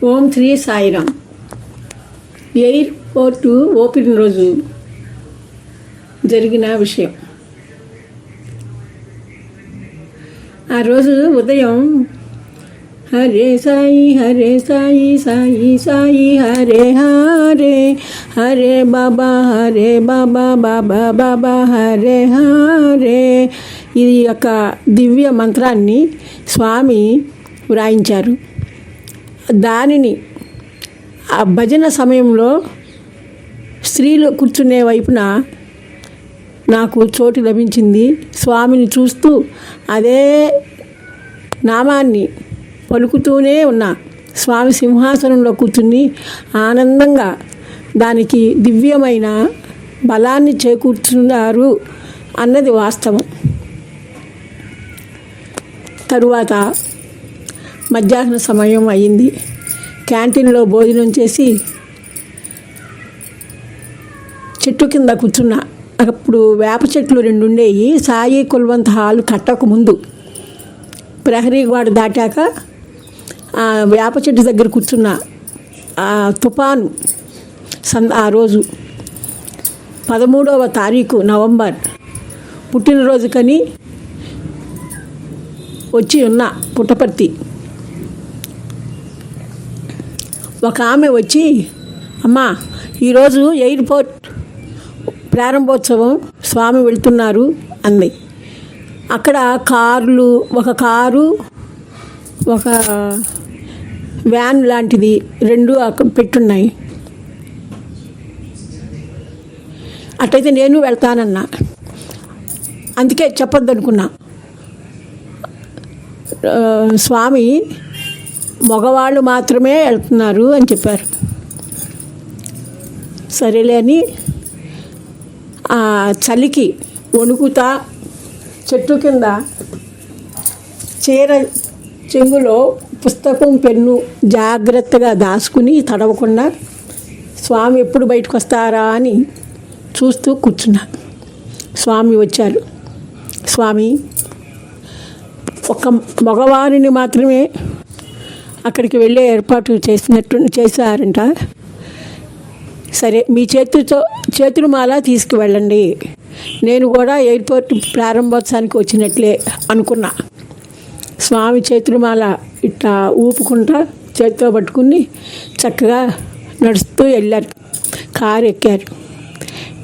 ఓం Shri Sairam. Airport open రోజు జరిగిన విషయం. ఆ రోజు ఉదయం హరే సాయి హరే సాయి సాయి సాయి హరే హరే హరే బాబా బాబా బాబా హరే హరే ఈ యొక్క దివ్య మంత్రాన్ని స్వామి వ్రాయించారు. దానిని ఆ భజన సమయంలో స్త్రీలు కూర్చునే వైపున నాకు చోటు లభించింది. స్వామిని చూస్తూ అదే నామాన్ని పలుకుతూనే ఉన్నా. స్వామి సింహాసనంలో కూర్చుని ఆనందంగా దానికి దివ్యమైన బలాన్ని చేకూర్చున్నారు అన్నది వాస్తవం. తరువాత మధ్యాహ్న సమయం అయింది. క్యాంటీన్లో భోజనం చేసి చెట్టు కింద కూర్చున్నా. అప్పుడు వేప చెట్లు 2 ఉండేవి. సాయి కుల్వంత్ హాల్ కట్టక ముందు ప్రహరీ గోడ దాటాక ఆ వేప చెట్టు దగ్గర కూర్చున్నా. ఆ తుఫాను ఆ రోజు 13వ తారీఖు నవంబర్ పుట్టినరోజుకని వచ్చి ఉన్నా పుట్టపర్తి. ఒక ఆమె వచ్చి, అమ్మా ఈరోజు ఎయిర్పోర్ట్ ప్రారంభోత్సవం స్వామి వెళ్తున్నారు అంది. అక్కడ కార్లు, ఒక కారు, ఒక వ్యాన్ లాంటిది 2 అక్కడ పెట్టున్నాయి. అట్లయితే నేను వెళ్తానన్నా. అందుకే చెప్పొద్దు అనుకున్నా. స్వామి మగవాళ్ళు మాత్రమే వెళ్తున్నారు అని చెప్పారు. సరేలే అని ఆ చలికి వణుకుతా చెట్టు కింద చీర చెంగులో పుస్తకం పెన్ను జాగ్రత్తగా దాచుకుని తడవకుండా స్వామి ఎప్పుడు బయటకు వస్తారా అని చూస్తూ కూర్చున్నా. స్వామి వచ్చారు. స్వామి ఒక మగవారిని మాత్రమే అక్కడికి వెళ్ళే ఏర్పాటు చేశారంట. సరే మీ చేతురుమాల తీసుకువెళ్ళండి, నేను కూడా ఎయిర్పోర్ట్ ప్రారంభోత్సవానికి వచ్చినట్లే అనుకున్నా. స్వామి చేతురుమాల ఇట్లా ఊపుకుంటా చేతితో పట్టుకుని చక్కగా నడుస్తూ వెళ్ళారు. కారు ఎక్కారు.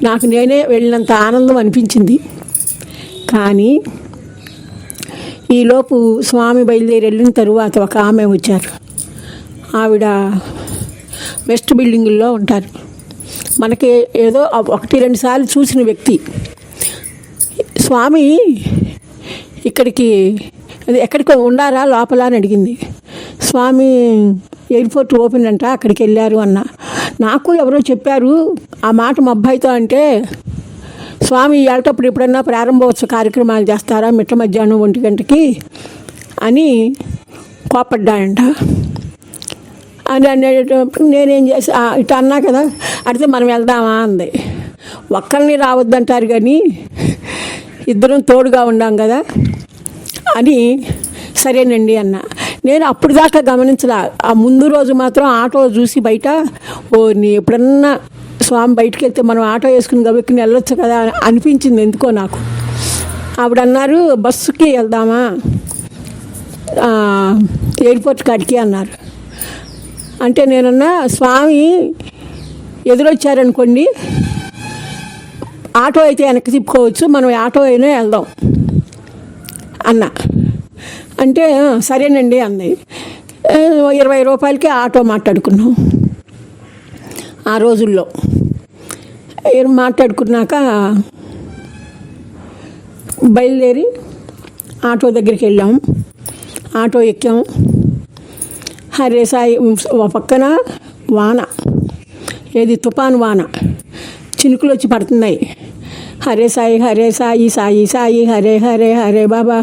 నాకు నేనే వెళ్ళినంత ఆనందం అనిపించింది. కానీ ఈలోపు స్వామి బయలుదేరి వెళ్ళిన తరువాత ఒక ఆమె వచ్చారు. ఆవిడ వెస్ట్ బిల్డింగుల్లో ఉంటారు. మనకి ఏదో 1-2 సార్లు చూసిన వ్యక్తి. స్వామి ఎక్కడికి ఉండారా లోపల అని అడిగింది. స్వామి ఎయిర్పోర్ట్ ఓపెన్ అంట, అక్కడికి వెళ్ళారు అన్న. నాకు ఎవరో చెప్పారు ఆ మాట మా అబ్బాయితో. అంటే స్వామి వెళ్ళేటప్పుడు ఎప్పుడన్నా ప్రారంభోత్సవ కార్యక్రమాలు చేస్తారా మిట్ట మధ్యాహ్నం 1 గంటకి అని కోపడ్డాడంట. అని అనేటప్పుడు నేనేం చేసి ఇట్లా అన్నా కదా, అడిగితే మనం వెళ్దామా అంది. ఒక్కరిని రావద్దంటారు కానీ ఇద్దరం తోడుగా ఉన్నాం కదా అని సరేనండి అన్న. నేను అప్పుడు దాకా గమనించలా. ఆ ముందు రోజు మాత్రం ఆటో చూసి బయట ఎప్పుడన్నా స్వామి బయటికి వెళ్తే మనం ఆటో వేసుకుని గబెక్కుని వెళ్ళొచ్చు కదా అనిపించింది ఎందుకో నాకు. ఆవిడ అన్నారు బస్సుకి వెళ్దామా ఎయిర్పోర్ట్ కాడికి అన్నారు. అంటే నేనన్నా స్వామి ఎదురొచ్చారనుకోండి ఆటో అయితే వెనక్కి తిప్పుకోవచ్చు, మనం ఆటో అయినా వెళ్దాం అన్న. అంటే సరేనండి అంది. 20 రూపాయలకి ఆటో మాట్లాడుకున్నాం. ఆ రోజుల్లో మాట్లాడుకున్నాక బయలుదేరి ఆటో దగ్గరికి వెళ్ళాం. ఆటో ఎక్కాం. హరే సాయి పక్కన వాన, తుఫాను వాన, చినుకులు వచ్చి పడుతున్నాయి. హరే సాయి హరే సాయి సాయి సాయి హరే హరే హరే బాబా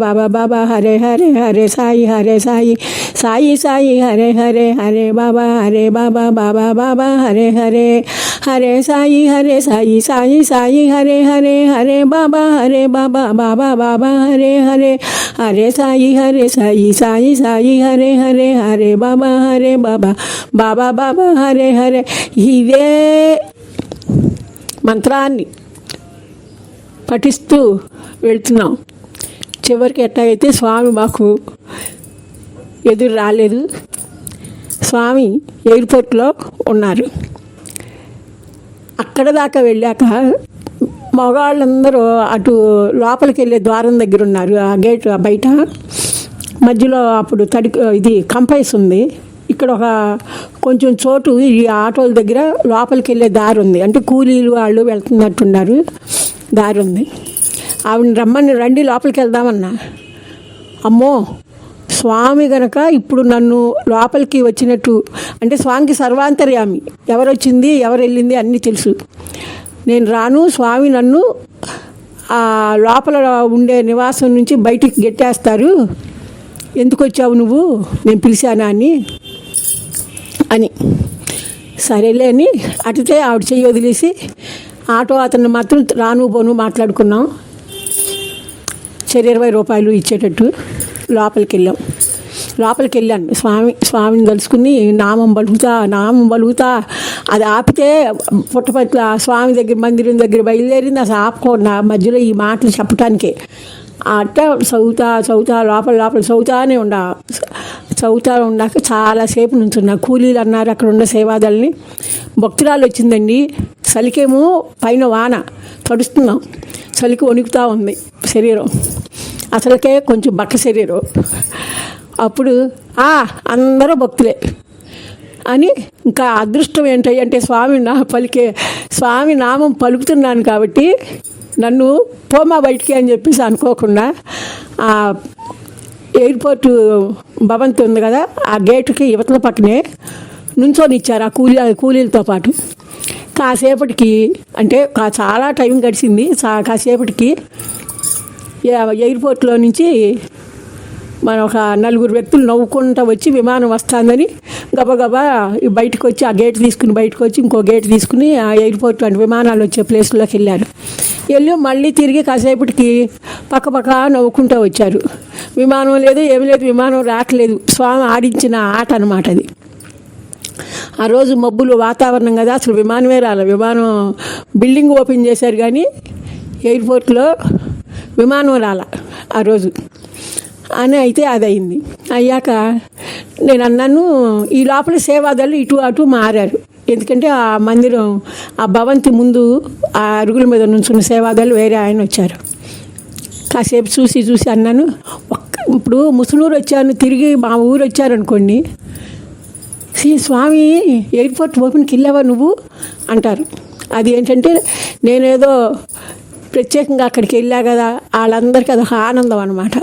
బాబా బాబా హరే హరే హరే సాయి సాయి సాయి హరే హరే హరే బాబా బాబా బాబా హరే హరే హరే సాయి సాయి సాయి హరే హరే హరే బాబా బాబా బాబా హరే హరే హరే సాయి సాయి హరే హరే హరే బాబా బాబా బాబా హరే హరే. ఇదే మంత్రాన్ని పఠిస్తూ వెళ్తున్నాం. చివరికి ఎట్లయితే స్వామి మాకు ఎదురు రాలేదు. స్వామి ఎయిర్పోర్ట్లో ఉన్నారు. అక్కడ దాకా వెళ్ళాక మగవాళ్ళందరూ అటు లోపలికి వెళ్ళే ద్వారం దగ్గర ఉన్నారు. ఆ గేట్ బయట మధ్యలో అప్పుడు ఇది కంపైస్ ఉంది. ఇక్కడ ఒక కొంచెం చోటు ఈ ఆటోల దగ్గర లోపలికి వెళ్ళే దారి ఉంది. అంటే కూలీలు వాళ్ళు వెళ్తున్నట్టున్నారు. దారి ఉంది. ఆవిడని రమ్మని రండి లోపలికి వెళ్దామన్నా. అమ్మో, స్వామి గనక ఇప్పుడు నన్ను లోపలికి వచ్చినట్టు, అంటే స్వామికి సర్వాంతర్యామి, ఎవరు వచ్చింది ఎవరు వెళ్ళింది అన్నీ తెలుసు. నేను రాను, స్వామి నన్ను ఆ లోపల ఉండే నివాసం నుంచి బయటికి గెట్టేస్తారు. ఎందుకు వచ్చావు నువ్వు, నేను పిలిచానా అని సరేలే అని అటుతే ఆవిడ చెయ్యి వదిలేసి ఆటో అతను మాత్రం రాను పోను మాట్లాడుకున్నాం. 20 రూపాయలు ఇచ్చేటట్టు లోపలికి వెళ్ళాను. స్వామిని కలుసుకుని నామం బలుగుతా అది ఆపితే పుట్టపట్ల స్వామి దగ్గర మందిరం దగ్గర బయలుదేరింది. అసలు ఆపుకోండి మధ్యలో ఈ మాటలు చెప్పటానికే. అట్ట చదువుతా లోపల చదువుతానే ఉండాక చాలాసేపు నుంచున్నా. కూలీలు అన్నారు అక్కడ ఉన్న సేవాదల్ని. భక్తురాలు వచ్చిందండి. చలికేమో పైన వాన తడుస్తున్నాం, చలికి వణుకుతూ ఉంది శరీరం, అసలుకే కొంచెం బక్క శరీరం. అప్పుడు అందరూ భక్తులే అని. ఇంకా అదృష్టం ఏంటంటే స్వామి నామం పలుకుతున్నాను కాబట్టి నన్ను పోమా బయటికి అని చెప్పేసి అనుకోకుండా ఆ ఎయిర్పోర్టు భవంతి ఉంది కదా, ఆ గేటుకి యువతల పక్కనే నుంచొని ఇచ్చారు ఆ కూలీలతో పాటు. కాసేపటికి అంటే చాలా టైం గడిచింది. కాసేపటికి ఎయిర్పోర్ట్లో నుంచి మనం ఒక 4 వ్యక్తులు నవ్వుకుంటూ వచ్చి విమానం వస్తుందని గబగబా బయటకు వచ్చి ఆ గేట్ తీసుకుని బయటకు వచ్చి ఇంకో గేట్ తీసుకుని ఆ ఎయిర్పోర్ట్ అంటే విమానాలు వచ్చే ప్లేస్లోకి వెళ్ళి మళ్ళీ తిరిగి కాసేపటికి పక్క నవ్వుకుంటూ వచ్చారు. విమానం లేదు, ఏమి లేదు, విమానం రావట్లేదు. స్వామి ఆడించిన ఆట అన్నమాట అది. ఆ రోజు మబ్బులు వాతావరణం కదా, అసలు విమానమే రాలే. విమానం బిల్డింగ్ ఓపెన్ చేశారు కానీ ఎయిర్పోర్ట్లో విమానం రాల ఆ రోజు అని. అయితే అది అయింది. అయ్యాక నేను అన్నాను, ఈ లోపల సేవాదాలు ఇటు అటు మారారు. ఎందుకంటే ఆ మందిరం ఆ భవంతి ముందు ఆ అరుగుల మీద నుంచున్న సేవాదాలు వేరే ఆయన వచ్చారు. కాసేపు చూసి అన్నాను, ఇప్పుడు ముసునూరు వచ్చాను, తిరిగి మా ఊరు వచ్చారనుకోండి, స్వామి ఎయిర్పోర్ట్ ఓపెన్కి వెళ్ళావా నువ్వు అంటారు. అది ఏంటంటే నేనేదో ప్రత్యేకంగా అక్కడికి వెళ్ళా కదా, వాళ్ళందరికీ అదొక ఆనందం అన్నమాట.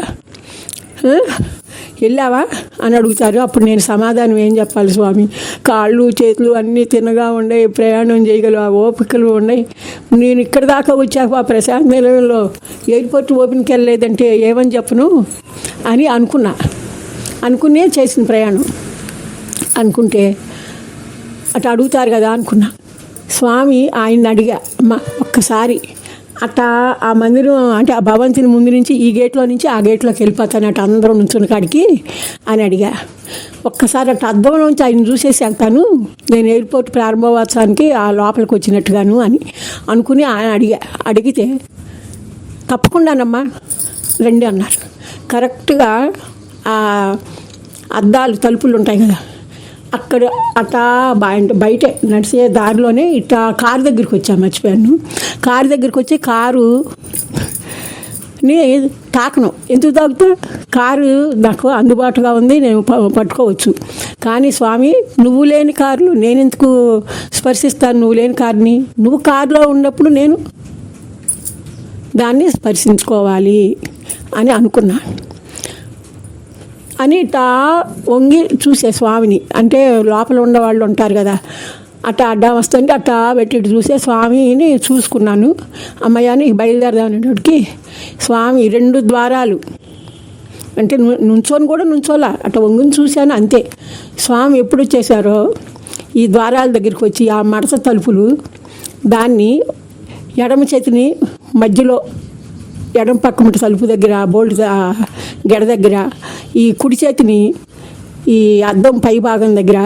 వెళ్ళావా అని అడుగుతారు. అప్పుడు నేను సమాధానం ఏం చెప్పాలి, స్వామి కాళ్ళు చేతులు అన్నీ తిన్నగా ఉన్నాయి, ప్రయాణం చేయగలవు, ఆ ఓపికలు ఉన్నాయి. నేను ఇక్కడ దాకా వచ్చాక ఆ ప్రశాంత్ నిలయంలో ఎయిర్పోర్ట్ ఓపెన్కి వెళ్ళలేదంటే ఏమని చెప్పను అని అనుకునే చేసిన ప్రయాణం. అనుకుంటే అటు అడుగుతారు కదా అనుకున్నా. స్వామి ఆయన్ని అడిగా, ఒక్కసారి అట్టా ఆ మందిరం అంటే ఆ భవంతిని ముందు నుంచి ఈ గేట్లో నుంచి ఆ గేట్లోకి వెళ్ళిపోతాను అటు అందరూ నుంచున్న కాడికి అని అడిగా. ఒక్కసారి అటు అద్దంలోంచి ఆయన చూసేసి వెళ్తాను, నేను ఎయిర్పోర్ట్ ప్రారంభోత్సవానికి ఆ లోపలికి వచ్చినట్టుగాను అని అనుకుని ఆయన అడిగితే తప్పకుండానమ్మా రండి అన్నారు. కరెక్ట్గా ఆ అద్దాలు తలుపులు ఉంటాయి కదా, అక్కడ అట్టా బయటే నడిచే దారిలోనే ఇట్టా కారు దగ్గరికి వచ్చాను. మర్చిపోయాను. కారు దగ్గరికి వచ్చి కారుని తాకను. ఎందుకు తాకుతా, కారు నాకు అందుబాటుగా ఉంది, నేను పట్టుకోవచ్చు. కానీ స్వామి నువ్వు లేని కారులు నేను ఎందుకు స్పర్శిస్తాను, నువ్వు లేని కారుని. నువ్వు కారులో ఉన్నప్పుడు నేను దాన్ని స్పర్శించుకోవాలి అని అనుకున్నా అని ఇట్టా వంగి చూసే స్వామిని. అంటే లోపల ఉన్నవాళ్ళు ఉంటారు కదా, అట్టా అడ్డా వస్తుంటే అట్టా పెట్టి ఇటు చూసే స్వామిని చూసుకున్నాను. అమ్మయ్యాని బయలుదేరదామనేటోడికి స్వామి 2 ద్వారాలు అంటే నుంచోని కూడా నుంచోలా, అట్లా వంగుని చూశాను అంతే. స్వామి ఎప్పుడు వచ్చేసారో ఈ ద్వారాల దగ్గరికి వచ్చి ఆ మడత తలుపులు దాన్ని ఎడమ చేతిని మధ్యలో ఎడమ పక్క తలుపు దగ్గర బోల్ట్ గెడ దగ్గర, ఈ కుడి చేతిని ఈ అద్దం పై భాగం దగ్గర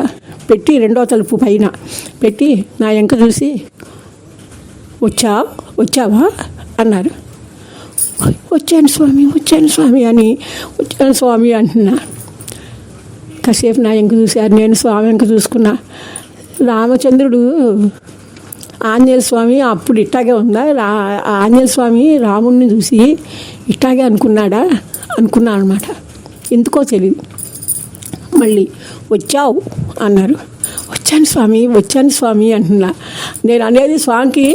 పెట్టి 2వ తలుపు పైన పెట్టి నా వెంక చూసి వచ్చావా అన్నారు. వచ్చాను స్వామి అని వచ్చాను స్వామి అంటున్నా. కాసేపు నా వెంక చూశారు, నేను స్వామి వెంక చూసుకున్నా. రామచంద్రుడు ఆంజనేయ స్వామి అప్పుడు ఇట్టాగే ఉందా, ఆంజనేయ స్వామి రాముడిని చూసి ఇట్టాగే అనుకున్నాను అనమాట. ఎందుకో తెలియదు. మళ్ళీ వచ్చావు అన్నారు. వచ్చాను స్వామి అంటున్నా. నేను అనేది స్వామికి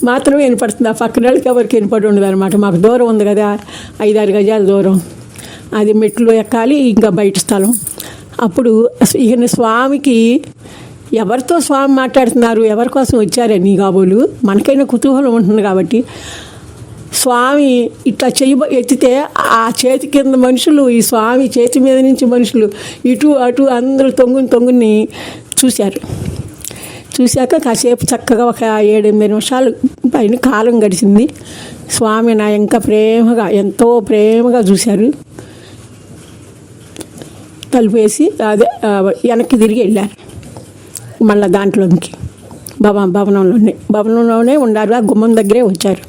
మాత్రమే వినపడుతుంది, ఆ పక్కన వాళ్ళకి ఎవరికి వినపడి ఉండదు అనమాట. మాకు దూరం ఉంది కదా, 5-6 గజాల దూరం, అది మెట్లు ఎక్కాలి, ఇంకా బయట స్థలం. అప్పుడు ఈయన స్వామికి ఎవరితో స్వామి మాట్లాడుతున్నారు, ఎవరి కోసం వచ్చారని కాబోలు మనకైనా కుతూహలం ఉంటుంది కాబట్టి స్వామి ఇట్లా ఎత్తితే ఆ చేతి కింద మనుషులు, ఈ స్వామి చేతి మీద నుంచి మనుషులు ఇటు అటు అందరూ తొంగుని చూశారు. చూశాక కాసేపు చక్కగా ఒక 7-8 నిమిషాలు పైన కాలం గడిచింది. స్వామి నా ఇంకా ఎంతో ప్రేమగా చూశారు. తలుపు వేసి అదే వెనక్కి తిరిగి వెళ్ళారు. మళ్ళీ దాంట్లోనికి భవనంలోనే ఉండారు. ఆ గుమ్మం దగ్గరే వచ్చారు.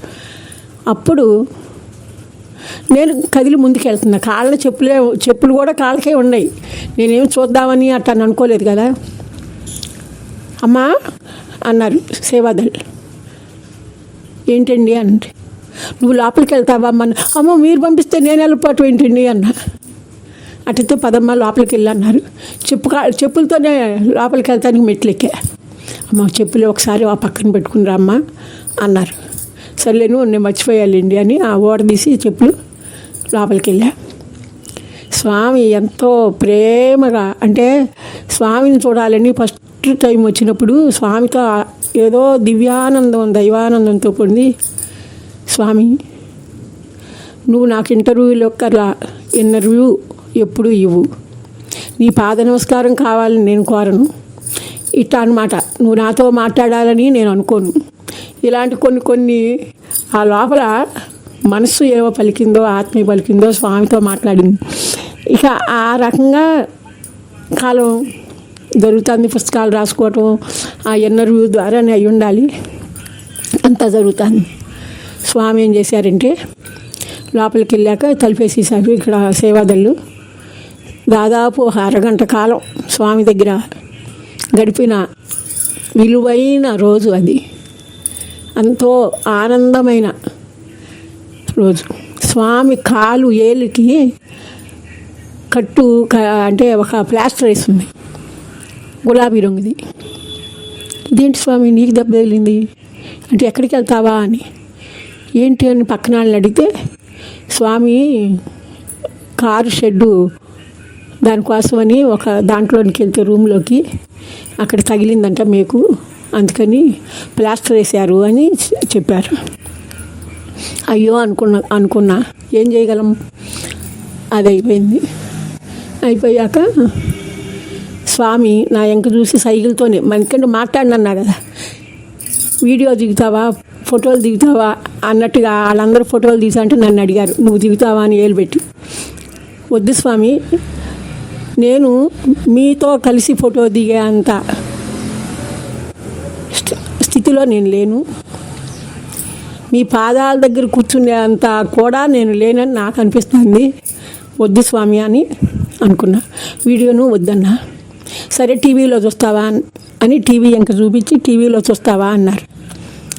అప్పుడు నేను కదిలి ముందుకు వెళ్తున్నా. కాళ్ళ చెప్పులు కూడా కాళ్ళకే ఉన్నాయి. నేనేం చూద్దామని అట్లా అనుకోలేదు కదా. అమ్మా అన్నారు సేవాదల్. ఏంటండి అంటే, నువ్వు లోపలికి వెళ్తావా అమ్మ మీరు పంపిస్తే నేను వెళ్ళిపోవటం ఏంటండి అన్నా. అటైతే పదమ్మ లోపలికి వెళ్ళన్నారు. చెప్పులతోనే లోపలికి వెళ్తానికి మెట్లు ఎక్కా. అమ్మ చెప్పులు ఒకసారి ఆ పక్కన పెట్టుకుని రామ్మా అన్నారు. సర్లేను నేను మర్చిపోయాలండి అని ఆ ఓడ తీసి చెప్పులు లోపలికి వెళ్ళా. స్వామి ఎంతో ప్రేమగా, అంటే స్వామిని చూడాలని ఫస్ట్ టైం వచ్చినప్పుడు స్వామితో ఏదో దైవానందంతో పొంది, స్వామి నువ్వు నాకు ఇంటర్వ్యూ ఎప్పుడు ఇవ్వు, నీ పాద నమస్కారం కావాలని నేను కోరను, ఇట్లా అనమాట. నువ్వు నాతో మాట్లాడాలని నేను అనుకోను. ఇలాంటి కొన్ని ఆ లోపల మనస్సు ఏమో పలికిందో, ఆత్మీయ పలికిందో స్వామితో మాట్లాడింది. ఇక ఆ రకంగా కాలం జరుగుతుంది. పుస్తకాలు రాసుకోవటం ఆ ఇంటర్వ్యూ ద్వారానే అయి ఉండాలి, అంతా జరుగుతుంది. స్వామి ఏం చేశారంటే లోపలికి వెళ్ళాక తలుపేసేసారు. ఇక్కడ సేవాదళ్ళు దాదాపు 1 అరగంట కాలం స్వామి దగ్గర గడిపిన విలువైన రోజు అది. ఎంతో ఆనందమైన రోజు. స్వామి కాలు ఏలుకి అంటే ఒక ప్లాస్టర్ వేసింది, గులాబీ రంగుది. ఇదేంటి స్వామి నీకు దెబ్బ తగిలింది అంటే, ఎక్కడికి వెళ్తావా అని. ఏంటి అని పక్కన వాళ్ళని అడిగితే, స్వామి కారు షెడ్డు దానికోసమని ఒక దాంట్లోనికి వెళ్తే రూమ్లోకి అక్కడ తగిలిందంట మీకు, అందుకని ప్లాస్టర్ వేశారు అని చెప్పారు. అయ్యో అనుకున్నా ఏం చేయగలం. అది అయిపోయాక స్వామి నా వెంక చూసి సైకిల్తోనే మనకంటే మాట్లాడినన్నా కదా, వీడియో దిగుతావా ఫోటోలు దిగుతావా అన్నట్టుగా వాళ్ళందరూ ఫోటోలు తీసా అంటే నన్ను అడిగారు, నువ్వు దిగుతావా అని ఏలు పెట్టి. వద్దు స్వామి, నేను మీతో కలిసి ఫోటో దిగే అంత స్థితిలో నేను లేను, మీ పాదాల దగ్గర కూర్చునే అంత కూడా నేను లేనని నాకు అనిపిస్తుంది. వద్దు స్వామి అని అనుకున్నా. వీడియోను వద్దన్నా. సరే టీవీలో చూస్తావా అని టీవీ ఇంకా చూపించి టీవీలో చూస్తావా అన్నారు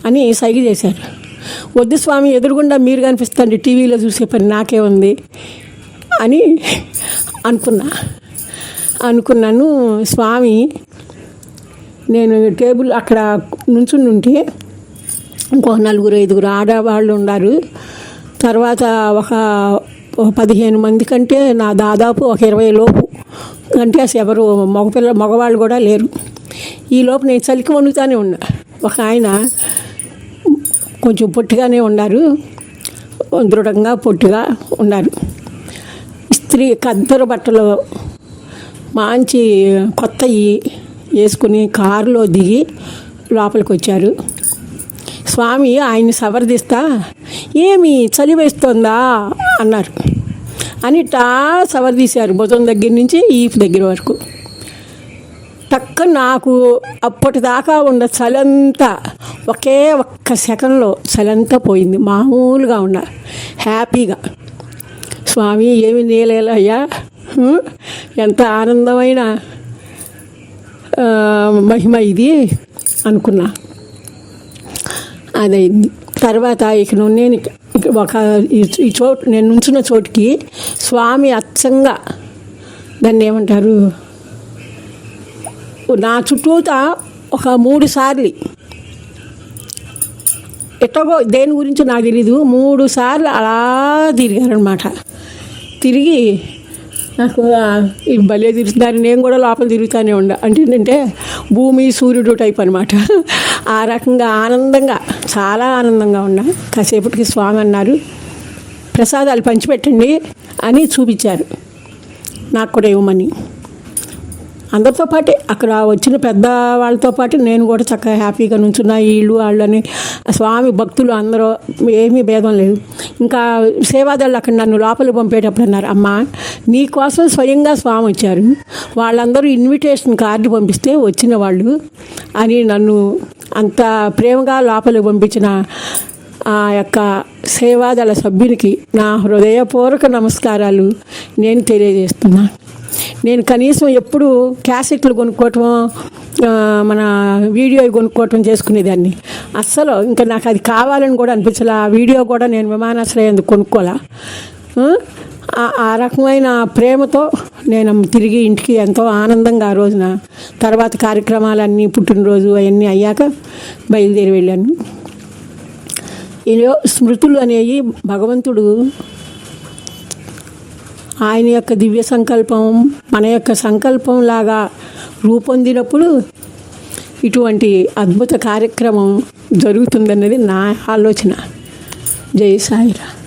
అని సైగ చేశారు. వద్దు స్వామి, ఎదురుగుండా మీరు కనిపిస్తుంది, టీవీలో చూసే పని నాకే ఉంది అని అనుకున్నాను. స్వామి నేను టేబుల్ అక్కడ నుంచుని ఉంటే ఇంకొక 4-5 ఆడవాళ్ళు ఉన్నారు. తర్వాత ఒక 15 మంది కంటే నా దాదాపు ఒక 20 లోపు కంటే అసలు ఎవరు మగవాళ్ళు కూడా లేరు. ఈలోపు నేను చలికి వణుకుతానే ఉన్నా. ఒక ఆయన కొంచెం పొట్టిగానే ఉన్నారు, దృఢంగా పొట్టిగా ఉన్నారు. స్త్రీ ఖద్దరు బట్టలు మంచి కొత్తవి వేసుకుని కారులో దిగి లోపలికి వచ్చారు. స్వామి ఆయన్ని సవరదీస్తా, ఏమి చలి వేస్తుందా అన్నారు. అనిటా సవరదీశారు, భుజం దగ్గర నుంచి ఈపు దగ్గర వరకు. టక్క నాకు అప్పటిదాకా ఉన్న చలంతా ఒక్క సెకండ్లో చలంతా పోయింది. మామూలుగా ఉన్నా, హ్యాపీగా. స్వామి ఏమి నీలయ్యా, ఎంత ఆనందమైన మహిమ ఇది అనుకున్నా. అదైంది. తర్వాత ఇక నేను ఈ చోటు, నేను నుంచున్న చోటుకి స్వామి అచ్చంగా దాన్ని ఏమంటారు, నా చుట్టూతా ఒక 3 సార్లు ఎట్టగో దేని గురించి నాకు తెలీదు, 3 సార్లు అలా తిరిగారనమాట. తిరిగి నాకు ఇది భలే తిరుగుతున్నారు, నేను కూడా లోపల తిరుగుతూనే ఉండా. అంటే ఏంటంటే భూమి సూర్యుడు టైప్ అనమాట. ఆ రకంగా ఆనందంగా, చాలా ఆనందంగా ఉన్నా. కాసేపటికి స్వామి అన్నారు, ప్రసాదాలు పంచిపెట్టండి అని చూపించారు, నాకు కూడా ఇవ్వమని. అందరితో పాటే అక్కడ వచ్చిన పెద్ద వాళ్ళతో పాటు నేను కూడా చక్కగా హ్యాపీగా నుంచున్నా. వీళ్ళు వాళ్ళని స్వామి భక్తులు అందరూ ఏమీ భేదం లేదు. ఇంకా సేవాదాలు అక్కడ నన్ను లోపలికి పంపేటప్పుడు అన్నారు, అమ్మా నీకోసం స్వయంగా స్వామి వచ్చారు, వాళ్ళందరూ ఇన్విటేషన్ కార్డు పంపిస్తే వచ్చిన వాళ్ళు అని నన్ను అంత ప్రేమగా లోపలికి పంపించిన ఆ యొక్క సేవాదళ సభ్యునికి నా హృదయపూర్వక నమస్కారాలు నేను తెలియజేస్తున్నా. నేను కనీసం ఎప్పుడు క్యాసెట్లు కొనుక్కోవటం, మన వీడియో కొనుక్కోవటం చేసుకునేదాన్ని. అస్సలు ఇంకా నాకు అది కావాలని కూడా అనిపించలే. ఆ వీడియో కూడా నేను విమానాశ్రయం కొనుక్కోలే. ఆ రకమైన ప్రేమతో నేను తిరిగి ఇంటికి ఎంతో ఆనందంగా ఆ రోజున తర్వాత కార్యక్రమాలన్నీ, పుట్టినరోజు అవన్నీ అయ్యాక బయలుదేరి వెళ్ళాను. స్మృతులు అనేవి భగవంతుడు ఆయన యొక్క దివ్య సంకల్పం మన యొక్క సంకల్పం లాగా రూపొందినప్పుడు ఇటువంటి అద్భుత కార్యక్రమం జరుగుతుందన్నది నా ఆలోచన. జై సాయిరామ్.